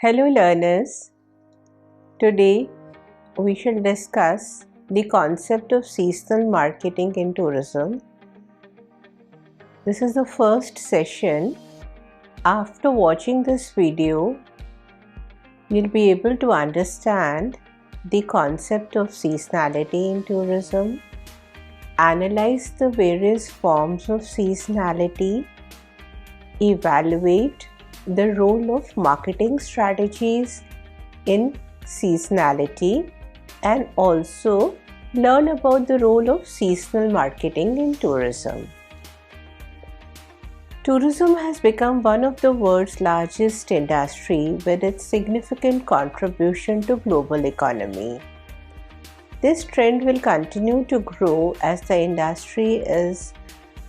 Hello learners, today we shall discuss the concept of seasonal marketing in tourism. This is the first session. After watching this video, you'll be able to understand the concept of seasonality in tourism, analyze the various forms of seasonality, evaluate the role of marketing strategies in seasonality, and also learn about the role of seasonal marketing in tourism. Tourism has become one of the world's largest industry with its significant contribution to global economy. This trend will continue to grow as the industry is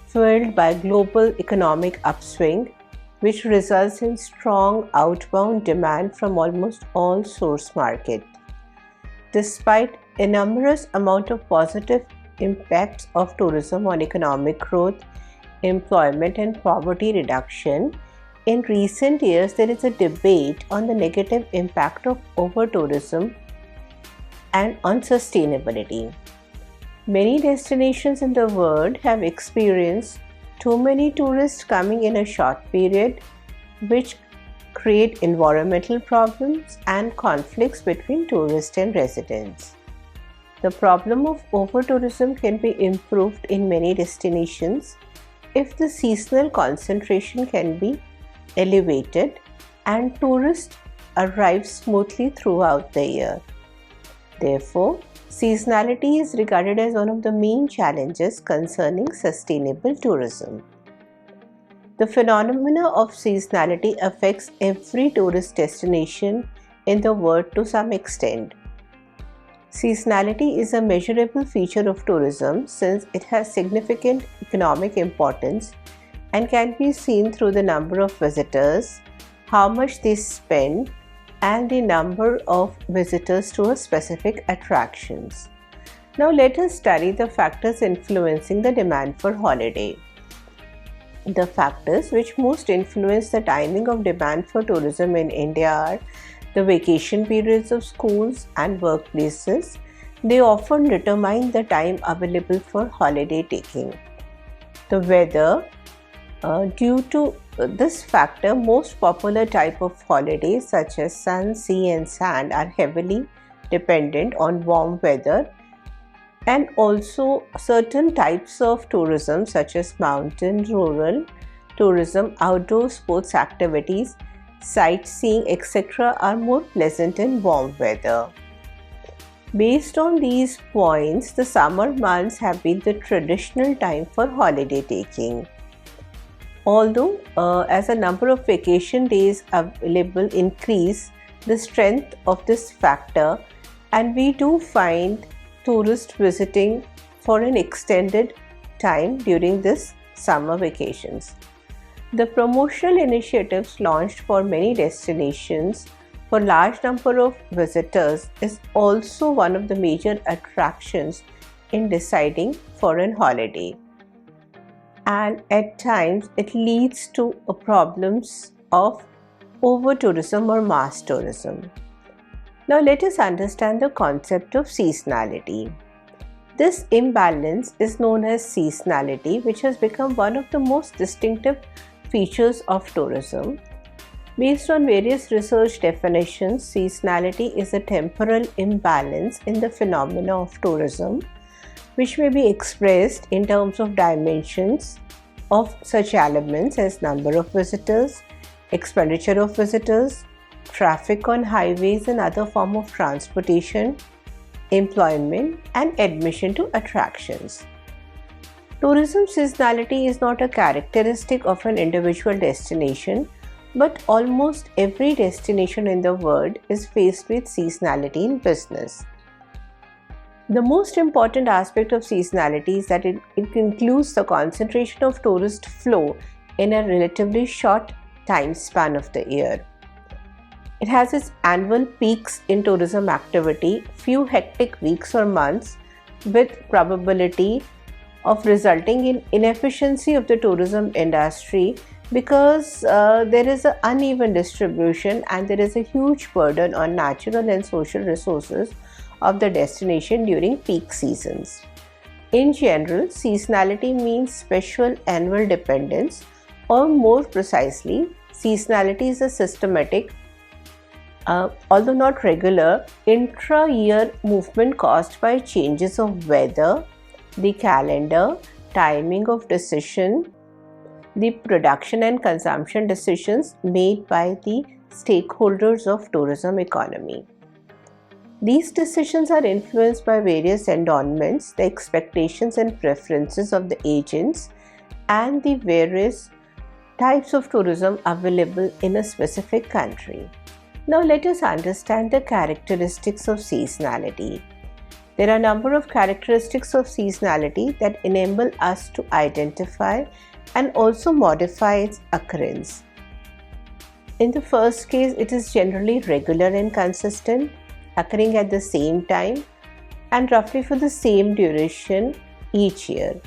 fueled by global economic upswing, which results in strong outbound demand from almost all source markets. Despite a numerous amount of positive impacts of tourism on economic growth, employment and poverty reduction, in recent years there is a debate on the negative impact of over-tourism and on sustainability. Many destinations in the world have experienced too many tourists coming in a short period, which create environmental problems and conflicts between tourists and residents. The problem of over-tourism can be improved in many destinations if the seasonal concentration can be elevated and tourists arrive smoothly throughout the year. Therefore, seasonality is regarded as one of the main challenges concerning sustainable tourism. The phenomena of seasonality affects every tourist destination in the world to some extent. Seasonality is a measurable feature of tourism since it has significant economic importance and can be seen through the number of visitors, how much they spend, and the number of visitors to a specific attractions. Now let us study the factors influencing the demand for holiday. The factors which most influence the timing of demand for tourism in India are the vacation periods of schools and workplaces. They often determine the time available for holiday taking. The weather. Due to this factor, most popular type of holidays such as sun, sea and sand are heavily dependent on warm weather, and also certain types of tourism such as mountain, rural tourism, outdoor sports activities, sightseeing, etc. are more pleasant in warm weather. Based on these points, the summer months have been the traditional time for holiday taking. Although as a number of vacation days available increase the strength of this factor, and we do find tourists visiting for an extended time during this summer vacations. The promotional initiatives launched for many destinations for large number of visitors is also one of the major attractions in deciding for an holiday. And at times it leads to problems of over-tourism or mass tourism. Now let us understand the concept of seasonality. This imbalance is known as seasonality, which has become one of the most distinctive features of tourism. Based on various research definitions, seasonality is a temporal imbalance in the phenomena of tourism, which may be expressed in terms of dimensions of such elements as number of visitors, expenditure of visitors, traffic on highways and other form of transportation, employment and admission to attractions. Tourism seasonality is not a characteristic of an individual destination, but almost every destination in the world is faced with seasonality in business. The most important aspect of seasonality is that it includes the concentration of tourist flow in a relatively short time span of the year. It has its annual peaks in tourism activity, few hectic weeks or months, with probability of resulting in inefficiency of the tourism industry because there is an uneven distribution and there is a huge burden on natural and social resources of the destination during peak seasons. In general, seasonality means special annual dependence, or more precisely, seasonality is a systematic, although not regular, intra-year movement caused by changes of weather, the calendar, timing of decision, the production and consumption decisions made by the stakeholders of tourism economy. These decisions are influenced by various endowments, the expectations and preferences of the agents, and the various types of tourism available in a specific country. Now let us understand the characteristics of seasonality. There are a number of characteristics of seasonality that enable us to identify and also modify its occurrence. In the first case, it is generally regular and consistent, occurring at the same time and roughly for the same duration each year.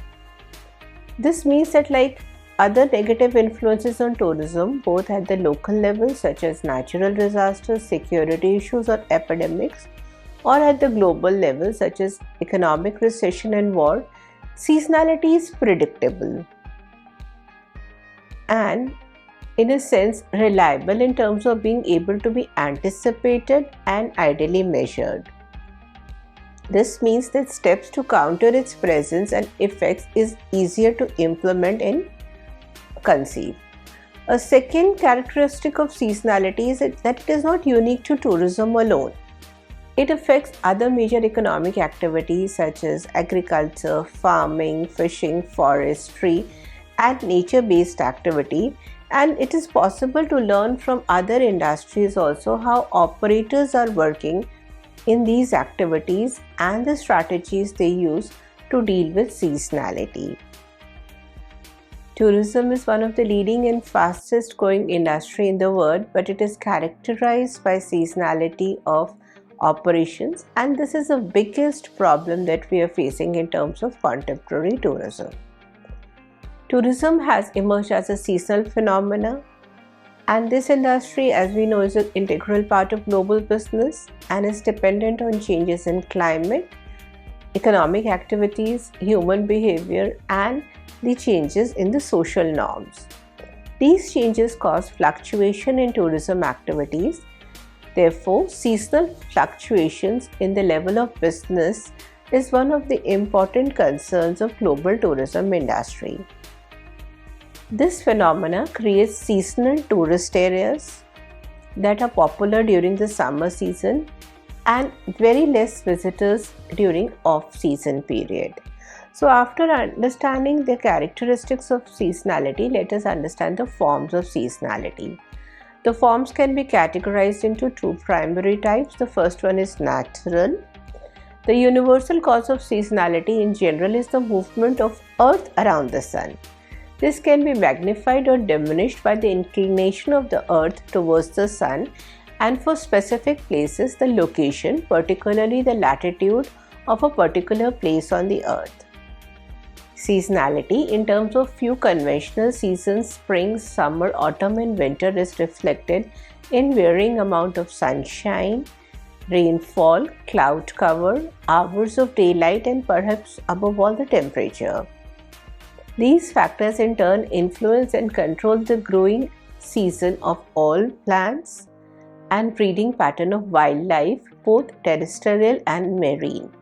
This means that, like other negative influences on tourism, both at the local level such as natural disasters, security issues or epidemics, or at the global level such as economic recession and war, seasonality is predictable and in a sense reliable in terms of being able to be anticipated and ideally measured. This means that steps to counter its presence and effects is easier to implement and conceive. A second characteristic of seasonality is that it is not unique to tourism alone. It affects other major economic activities such as agriculture, farming, fishing, forestry, and nature-based activity, and it is possible to learn from other industries also how operators are working in these activities and the strategies they use to deal with seasonality. Tourism is one of the leading and fastest growing industry in the world, but it is characterized by seasonality of operations, and this is the biggest problem that we are facing in terms of contemporary tourism. Tourism has emerged as a seasonal phenomenon, and this industry, as we know, is an integral part of global business and is dependent on changes in climate, economic activities, human behavior, and the changes in the social norms. These changes cause fluctuation in tourism activities. Therefore, seasonal fluctuations in the level of business is one of the important concerns of global tourism industry. This phenomena creates seasonal tourist areas that are popular during the summer season and very less visitors during off-season period. So after understanding the characteristics of seasonality, let us understand the forms of seasonality. The forms can be categorized into two primary types. The first one is natural. The universal cause of seasonality in general is the movement of Earth around the Sun. This can be magnified or diminished by the inclination of the Earth towards the Sun, and for specific places, the location, particularly the latitude of a particular place on the Earth. Seasonality in terms of few conventional seasons, spring, summer, autumn and winter, is reflected in varying amount of sunshine, rainfall, cloud cover, hours of daylight and perhaps above all the temperature. These factors in turn influence and control the growing season of all plants and breeding pattern of wildlife, both terrestrial and marine.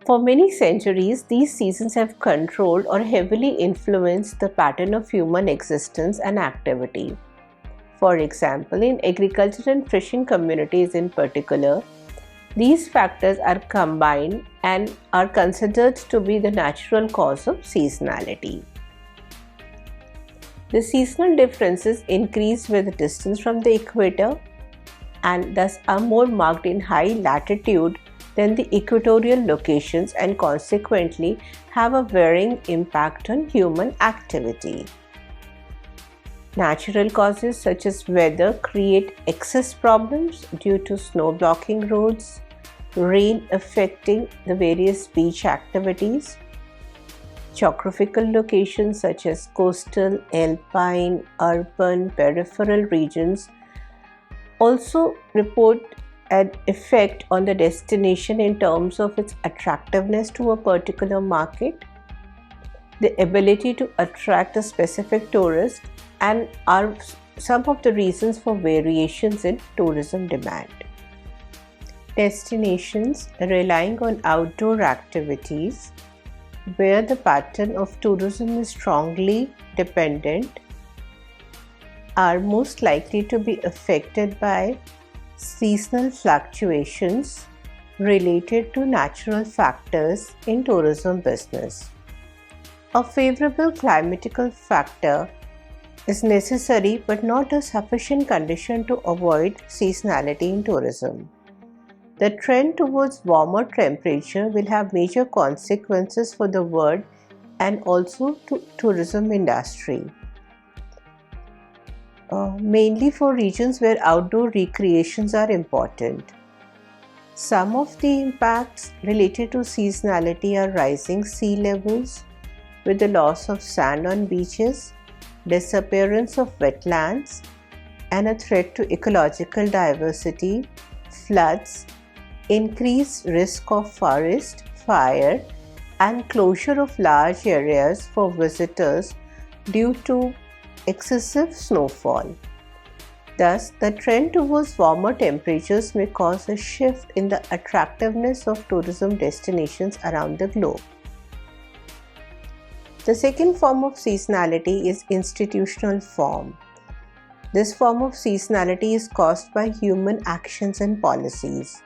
For many centuries, these seasons have controlled or heavily influenced the pattern of human existence and activity. For example, in agriculture and fishing communities in particular, these factors are combined and are considered to be the natural cause of seasonality. The seasonal differences increase with distance from the equator and thus are more marked in high latitude than the equatorial locations and consequently have a varying impact on human activity. Natural causes such as weather create access problems due to snow blocking roads, rain affecting the various beach activities, Geographical locations such as coastal, alpine, urban, peripheral regions also report an effect on the destination in terms of its attractiveness to a particular market, the ability to attract a specific tourist, and are some of the reasons for variations in tourism demand. Destinations relying on outdoor activities where the pattern of tourism is strongly dependent are most likely to be affected by seasonal fluctuations related to natural factors in tourism business. A favorable climatical factor is necessary but not a sufficient condition to avoid seasonality in tourism. The trend towards warmer temperature will have major consequences for the world and also to tourism industry. Mainly for regions where outdoor recreations are important. Some of the impacts related to seasonality are rising sea levels with the loss of sand on beaches, disappearance of wetlands, and a threat to ecological diversity, floods, increased risk of forest fire, and closure of large areas for visitors due to excessive snowfall. Thus, the trend towards warmer temperatures may cause a shift in the attractiveness of tourism destinations around the globe. The second form of seasonality is institutional form. This form of seasonality is caused by human actions and policies.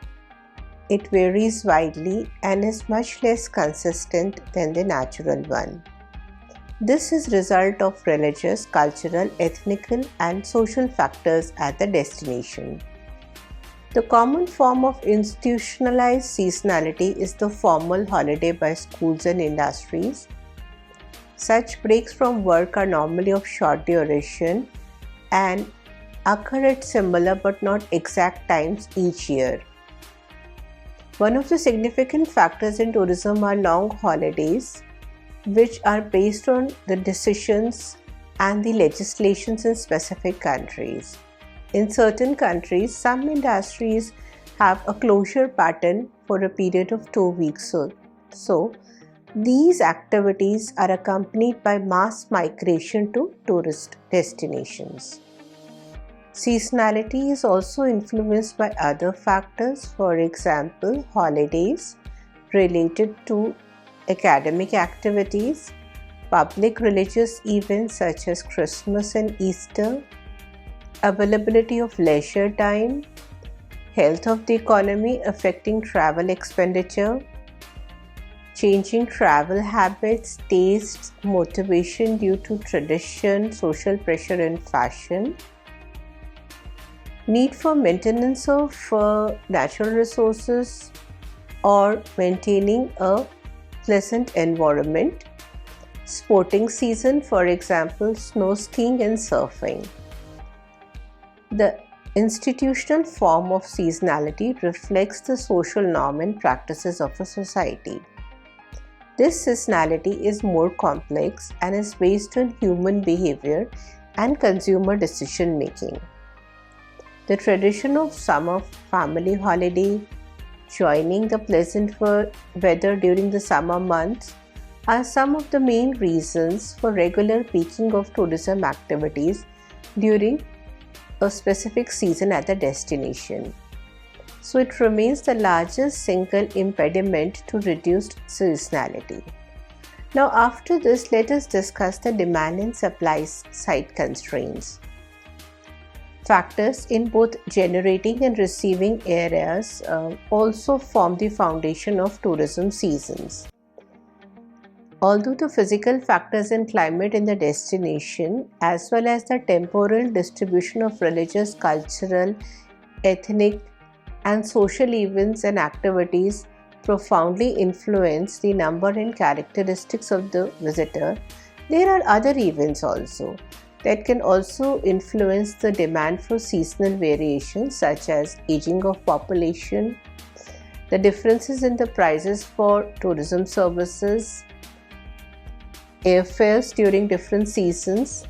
It varies widely and is much less consistent than the natural one. This is result of religious, cultural, ethnic, and social factors at the destination. The common form of institutionalized seasonality is the formal holiday by schools and industries. Such breaks from work are normally of short duration and occur at similar but not exact times each year. One of the significant factors in tourism are long holidays, which are based on the decisions and the legislations in specific countries. In certain countries, some industries have a closure pattern for a period of 2 weeks. So, these activities are accompanied by mass migration to tourist destinations. Seasonality is also influenced by other factors, for example, holidays related to academic activities, public religious events such as Christmas and Easter, availability of leisure time, health of the economy affecting travel expenditure, changing travel habits, tastes, motivation due to tradition, social pressure and fashion, need for maintenance of natural resources or maintaining a pleasant environment, sporting season, for example, snow skiing and surfing. The institutional form of seasonality reflects the social norm and practices of a society. This seasonality is more complex and is based on human behavior and consumer decision making. The tradition of summer family holiday, joining the pleasant weather during the summer months are some of the main reasons for regular peaking of tourism activities during a specific season at the destination. So it remains the largest single impediment to reduced seasonality. Now after this, let us discuss the demand and supply side constraints. Factors in both generating and receiving areas also form the foundation of tourism seasons. Although the physical factors and climate in the destination, as well as the temporal distribution of religious, cultural, ethnic, and social events and activities profoundly influence the number and characteristics of the visitor, there are other events also that can also influence the demand for seasonal variations, such as aging of population, the differences in the prices for tourism services, airfares during different seasons,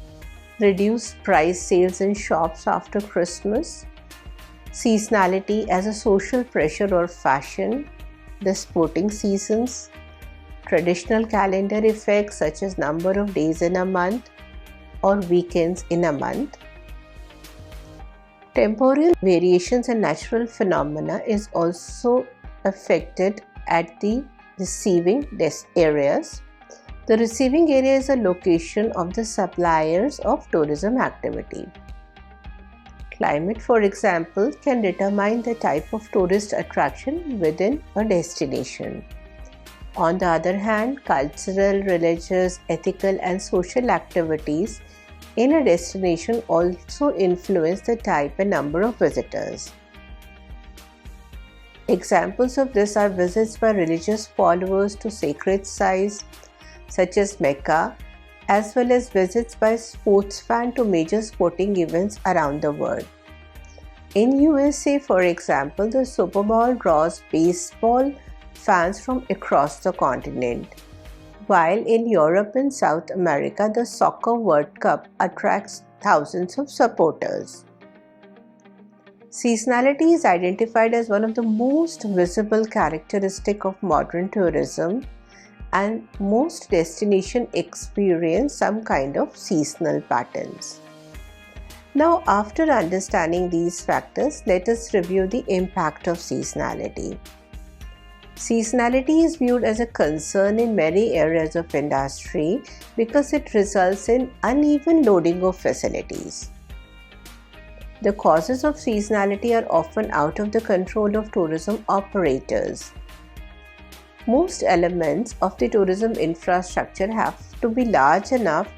reduced price sales in shops after Christmas, seasonality as a social pressure or fashion, the sporting seasons, traditional calendar effects such as number of days in a month or weekends in a month. Temporal variations and natural phenomena is also affected at the receiving areas. The receiving area is a location of the suppliers of tourism activity. Climate, for example, can determine the type of tourist attraction within a destination. On the other hand, cultural, religious, ethical, and social activities in a destination also influence the type and number of visitors. Examples of this are visits by religious followers to sacred sites such as Mecca, as well as visits by sports fans to major sporting events around the world. In USA, for example, the Super Bowl draws baseball fans from across the continent, while in Europe and South America, the Soccer World Cup attracts thousands of supporters. Seasonality is identified as one of the most visible characteristics of modern tourism, and most destinations experience some kind of seasonal patterns. Now, after understanding these factors, let us review the impact of seasonality. Seasonality is viewed as a concern in many areas of industry because it results in uneven loading of facilities. The causes of seasonality are often out of the control of tourism operators. Most elements of the tourism infrastructure have to be large enough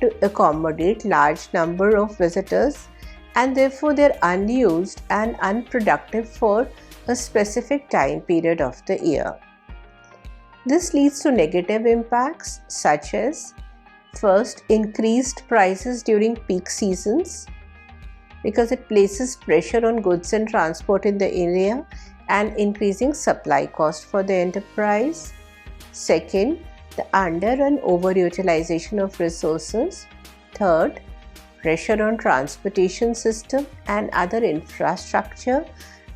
to accommodate large number of visitors, and therefore they are unused and unproductive for a specific time period of the year. This leads to negative impacts such as, first, increased prices during peak seasons because it places pressure on goods and transport in the area and increasing supply cost for the enterprise. Second, the under and overutilization of resources. Third, pressure on transportation system and other infrastructure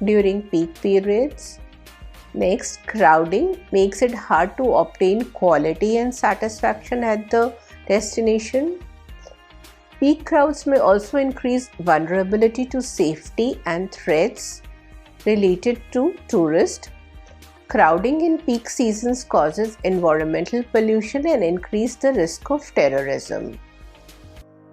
during peak periods. Next, crowding makes it hard to obtain quality and satisfaction at the destination. Peak crowds may also increase vulnerability to safety and threats related to tourists. Crowding in peak seasons causes environmental pollution and increases the risk of terrorism.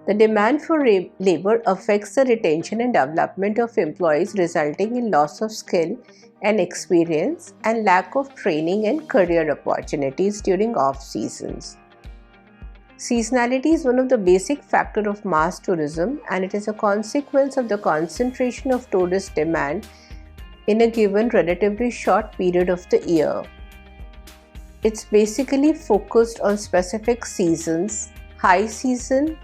The demand for labor affects the retention and development of employees, resulting in loss of skill and experience and lack of training and career opportunities during off-seasons. Seasonality is one of the basic factors of mass tourism, and it is a consequence of the concentration of tourist demand in a given relatively short period of the year. It's basically focused on specific seasons, high season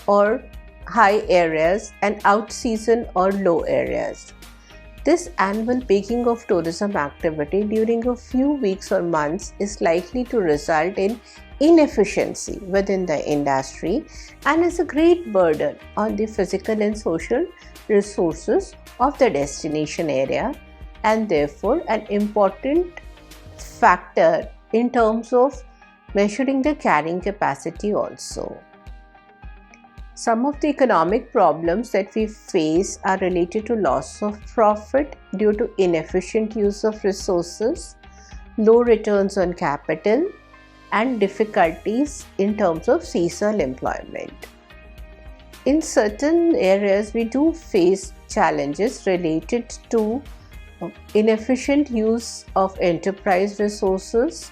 or high areas and out season or low areas. This annual peaking of tourism activity during a few weeks or months is likely to result in inefficiency within the industry and is a great burden on the physical and social resources of the destination area, and therefore an important factor in terms of measuring the carrying capacity also. Some of the economic problems that we face are related to loss of profit due to inefficient use of resources, low returns on capital, and difficulties in terms of seasonal employment. In certain areas, we do face challenges related to inefficient use of enterprise resources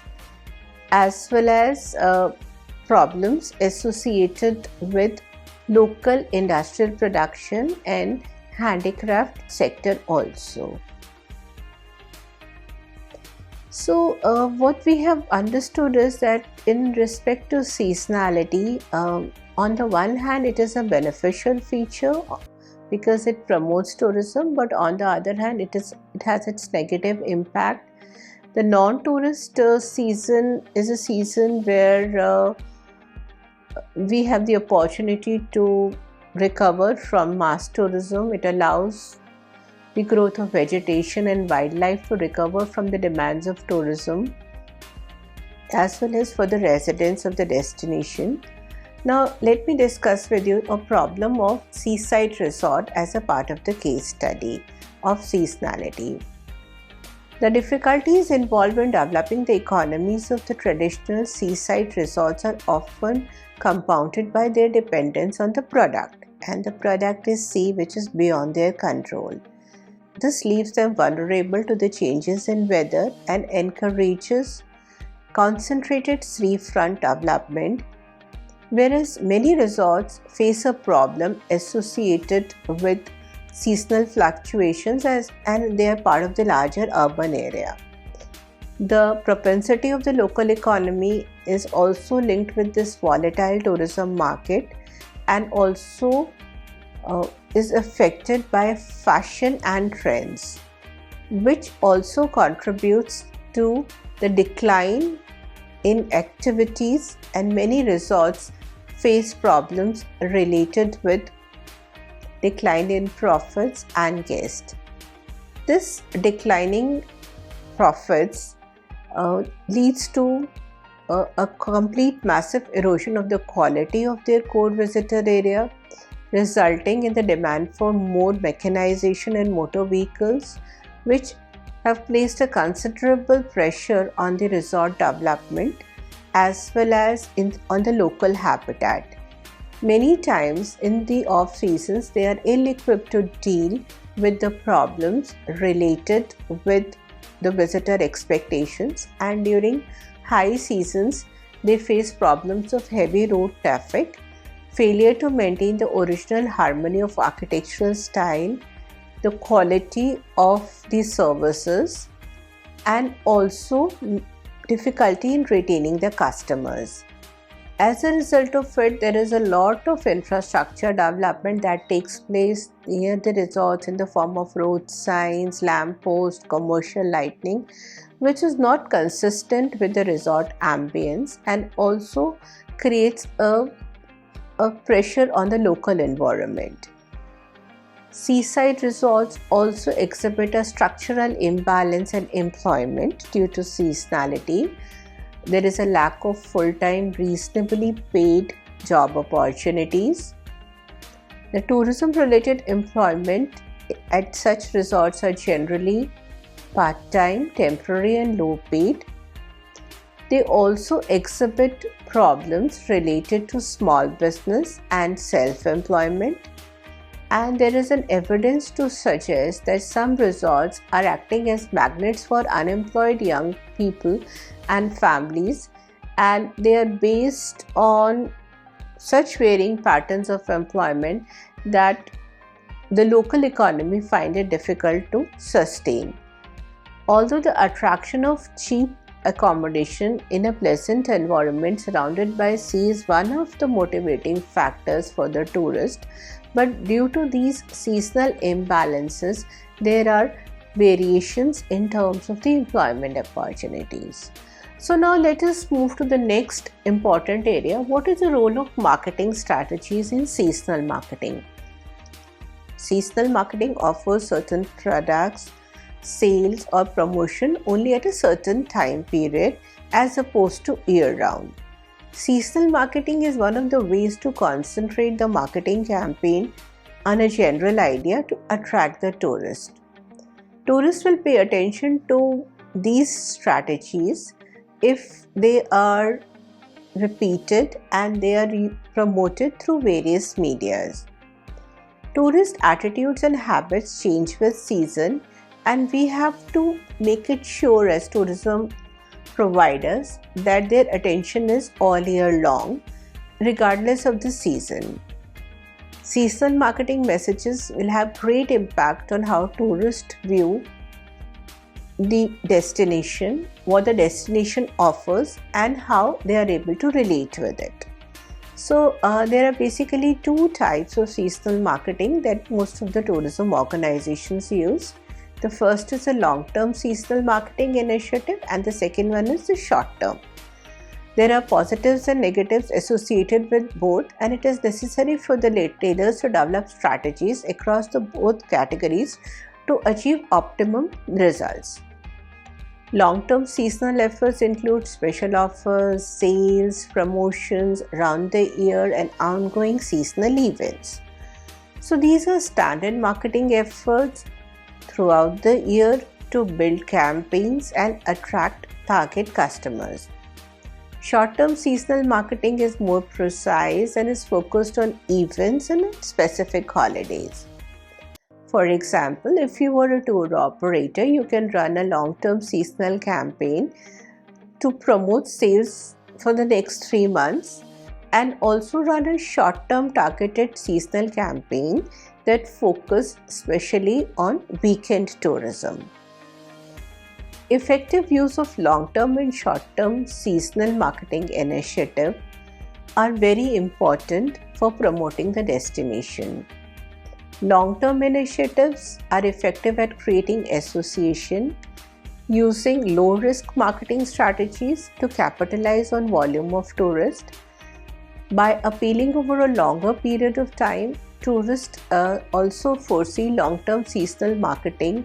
as well as problems associated with local industrial production and handicraft sector also. So what we have understood is that in respect to seasonality, on the one hand it is a beneficial feature because it promotes tourism, but on the other hand it has its negative impact. The non-tourist season is a season where we have the opportunity to recover from mass tourism. It allows the growth of vegetation and wildlife to recover from the demands of tourism, as well as for the residents of the destination. Now, let me discuss with you a problem of seaside resort as a part of the case study of seasonality. The difficulties involved in developing the economies of the traditional seaside resorts are often compounded by their dependence on the product, and the product is sea, which is beyond their control. This leaves them vulnerable to the changes in weather and encourages concentrated seafront development, whereas many resorts face a problem associated with seasonal fluctuations and they are part of the larger urban area. The propensity of the local economy is also linked with this volatile tourism market, and also is affected by fashion and trends, which also contributes to the decline in activities, and many resorts face problems related with decline in profits and guests. This declining profits leads to a complete massive erosion of the quality of their core visitor area, resulting in the demand for more mechanization and motor vehicles, which have placed a considerable pressure on the resort development as well as on the local habitat. Many times in the off seasons, they are ill-equipped to deal with the problems related with the visitor expectations, and during high seasons, they face problems of heavy road traffic, failure to maintain the original harmony of architectural style, the quality of the services, and also difficulty in retaining the customers. As a result of it, there is a lot of infrastructure development that takes place near the resorts in the form of road signs, lamp posts, commercial lighting, which is not consistent with the resort ambience and also creates a pressure on the local environment. Seaside resorts also exhibit a structural imbalance in employment due to seasonality. There is a lack of full-time, reasonably paid job opportunities. The tourism-related employment at such resorts are generally part-time, temporary, and low-paid. They also exhibit problems related to small business and self-employment. And there is an evidence to suggest that some resorts are acting as magnets for unemployed young people and families, and they are based on such varying patterns of employment that the local economy finds it difficult to sustain. Although the attraction of cheap accommodation in a pleasant environment surrounded by sea is one of the motivating factors for the tourist, but due to these seasonal imbalances, there are variations in terms of the employment opportunities. So now let us move to the next important area. What is the role of marketing strategies in seasonal marketing? Seasonal marketing offers certain products, sales or promotion only at a certain time period as opposed to year-round. Seasonal marketing is one of the ways to concentrate the marketing campaign on a general idea to attract the tourist. Tourists will pay attention to these strategies if they are repeated and they are promoted through various medias. Tourist attitudes and habits change with season, and we have to make it sure as tourism providers that their attention is all year long, regardless of the season. Seasonal marketing messages will have great impact on how tourists view the destination, what the destination offers, and how they are able to relate with it. So there are basically two types of seasonal marketing that most of the tourism organizations use. The first is a long-term seasonal marketing initiative and the second one is the short-term. There are positives and negatives associated with both, and it is necessary for the retailers to develop strategies across the both categories to achieve optimum results. Long-term seasonal efforts include special offers, sales, promotions around the year, and ongoing seasonal events. So these are standard marketing efforts throughout the year to build campaigns and attract target customers. Short-term seasonal marketing is more precise and is focused on events and specific holidays. For example, if you were a tour operator, you can run a long-term seasonal campaign to promote sales for the next 3 months and also run a short-term targeted seasonal campaign that focus especially on weekend tourism. Effective use of long-term and short-term seasonal marketing initiatives are very important for promoting the destination. Long-term initiatives are effective at creating association, using low-risk marketing strategies to capitalize on volume of tourists. By appealing over a longer period of time, tourists also foresee long-term seasonal marketing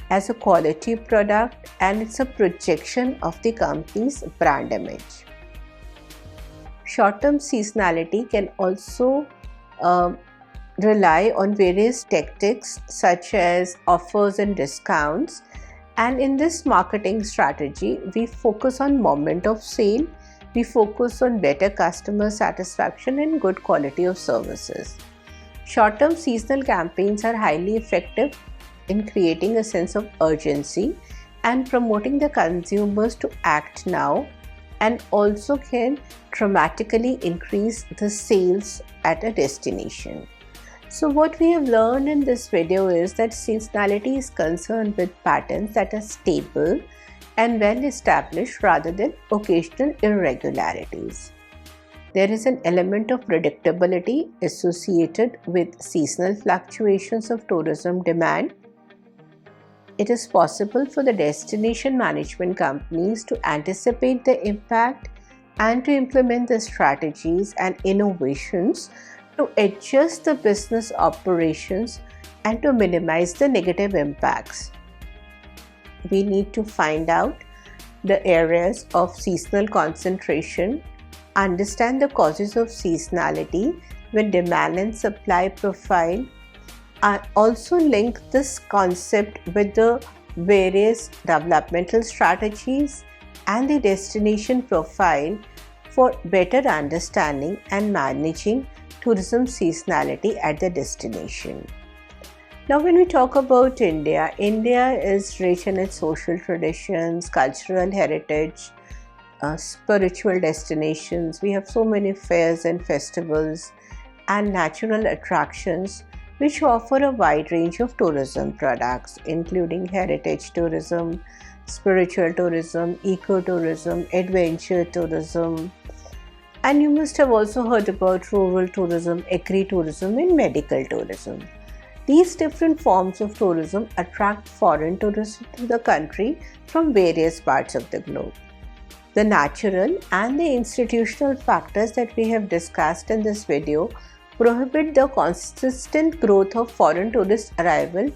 as a quality product, and it's a projection of the company's brand image. Short-term seasonality can also rely on various tactics such as offers and discounts, and in this marketing strategy we focus on moment of sale, we focus on better customer satisfaction and good quality of services. Short-term seasonal campaigns are highly effective in creating a sense of urgency and promoting the consumers to act now, and also can dramatically increase the sales at a destination. So what we have learned in this video is that seasonality is concerned with patterns that are stable and well established rather than occasional irregularities. There is an element of predictability associated with seasonal fluctuations of tourism demand. It is possible for the destination management companies to anticipate the impact and to implement the strategies and innovations to adjust the business operations and to minimize the negative impacts. We need to find out the areas of seasonal concentration, understand the causes of seasonality with demand and supply profile, and also link this concept with the various developmental strategies and the destination profile for better understanding and managing tourism seasonality at the destination. Now, when we talk about India, India is rich in its social traditions, cultural heritage, spiritual destinations. We have so many fairs and festivals and natural attractions which offer a wide range of tourism products, including heritage tourism, spiritual tourism, ecotourism, adventure tourism. And you must have also heard about rural tourism, agri-tourism and medical tourism. These different forms of tourism attract foreign tourists to the country from various parts of the globe. The natural and the institutional factors that we have discussed in this video prohibit the consistent growth of foreign tourist arrival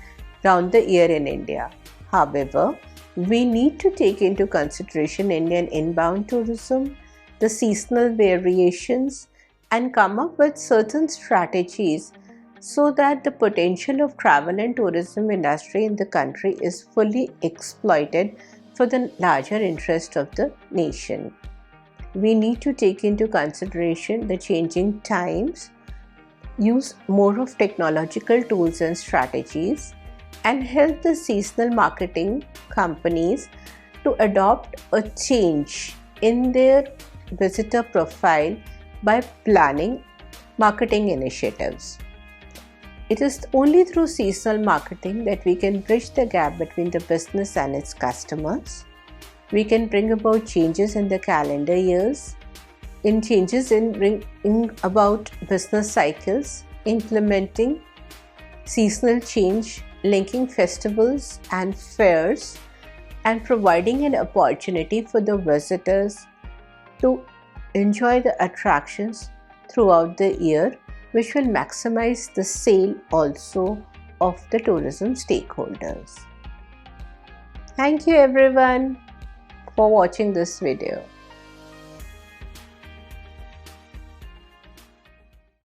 round the year in India. However, we need to take into consideration Indian inbound tourism, the seasonal variations, and come up with certain strategies so that the potential of travel and tourism industry in the country is fully exploited for the larger interest of the nation. We need to take into consideration the changing times, use more of technological tools and strategies, and help the seasonal marketing companies to adopt a change in their visitor profile by planning marketing initiatives. It is only through seasonal marketing that we can bridge the gap between the business and its customers. We can bring about changes in the calendar years, bring about business cycles, implementing seasonal change, linking festivals and fairs, and providing an opportunity for the visitors to enjoy the attractions throughout the year, which will maximize the sale also of the tourism stakeholders. Thank you everyone for watching this video.